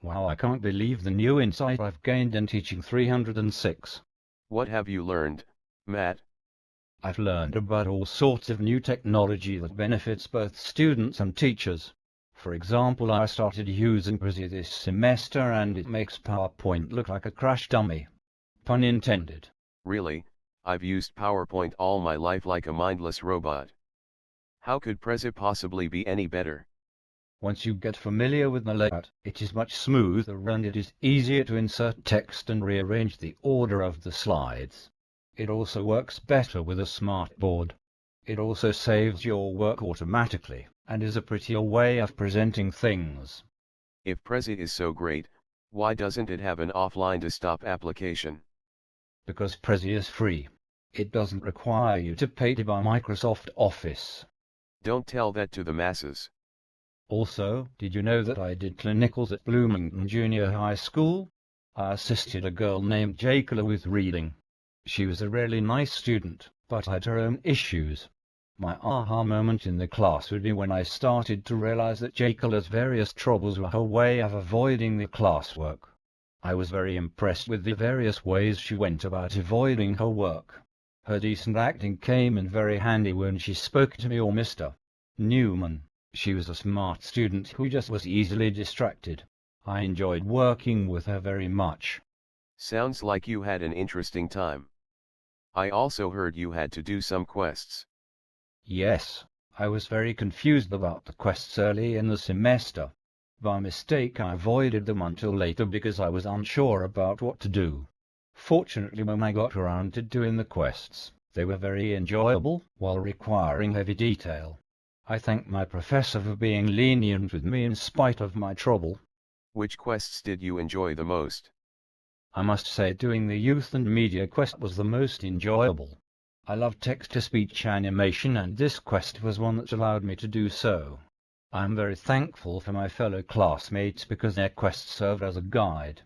Wow, I can't believe the new insight I've gained in teaching 306. What have you learned, Matt? I've learned about all sorts of new technology that benefits both students and teachers. For example, I started using Prezi this semester and it makes PowerPoint look like a crash dummy. Pun intended. Really, I've used PowerPoint all my life like a mindless robot. How could Prezi possibly be any better? Once you get familiar with the layout, it is much smoother and it is easier to insert text and rearrange the order of the slides. It also works better with a smartboard. It also saves your work automatically, and is a prettier way of presenting things. If Prezi is so great, why doesn't it have an offline desktop application? Because Prezi is free. It doesn't require you to pay to buy Microsoft Office. Don't tell that to the masses. Also, did you know that I did clinicals at Bloomington Junior High School? I assisted a girl named Jacola with reading. She was a really nice student, but had her own issues. My aha moment in the class would be when I started to realize that Jacola's various troubles were her way of avoiding the classwork. I was very impressed with the various ways she went about avoiding her work. Her decent acting came in very handy when she spoke to me or Mr. Newman. She was a smart student who just was easily distracted. I enjoyed working with her very much. Sounds like you had an interesting time. I also heard you had to do some quests. Yes, I was very confused about the quests early in the semester. By mistake I avoided them until later because I was unsure about what to do. Fortunately, when I got around to doing the quests, they were very enjoyable while requiring heavy detail. I thank my professor for being lenient with me in spite of my trouble. Which quests did you enjoy the most? I must say doing the youth and media quest was the most enjoyable. I love text-to-speech animation and this quest was one that allowed me to do so. I am very thankful for my fellow classmates because their quest served as a guide.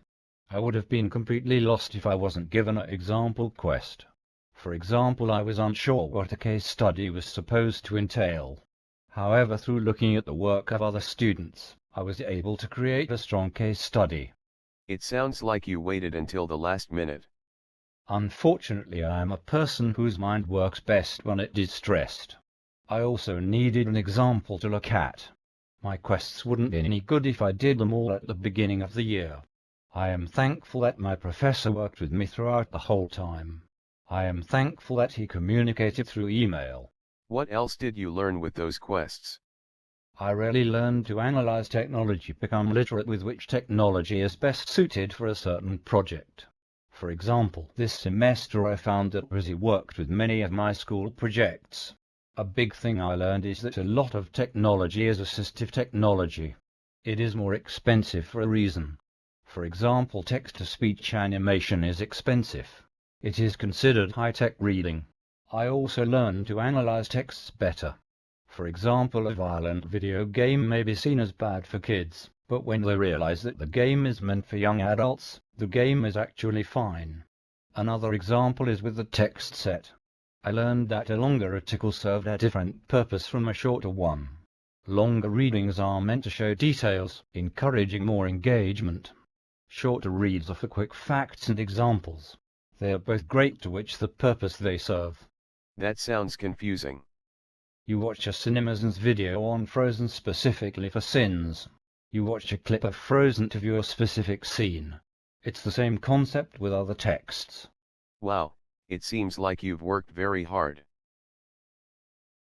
I would have been completely lost if I wasn't given an example quest. For example, I was unsure what a case study was supposed to entail. However, through looking at the work of other students, I was able to create a strong case study. It sounds like you waited until the last minute. Unfortunately, I am a person whose mind works best when it is stressed. I also needed an example to look at. My quests wouldn't be any good if I did them all at the beginning of the year. I am thankful that my professor worked with me throughout the whole time. I am thankful that he communicated through email. What else did you learn with those quests? I really learned to analyze technology, become literate with which technology is best suited for a certain project. For example, this semester I found that Prezi worked with many of my school projects. A big thing I learned is that a lot of technology is assistive technology. It is more expensive for a reason. For example, text-to-speech animation is expensive. It is considered high-tech reading. I also learned to analyze texts better. For example, a violent video game may be seen as bad for kids, but when they realize that the game is meant for young adults, the game is actually fine. Another example is with the text set. I learned that a longer article served a different purpose from a shorter one. Longer readings are meant to show details, encouraging more engagement. Shorter reads offer quick facts and examples. They are both great to which the purpose they serve. That sounds confusing. You watch a CinemaSins video on Frozen specifically for sins. You watch a clip of Frozen to view a specific scene. It's the same concept with other texts. Wow, it seems like you've worked very hard.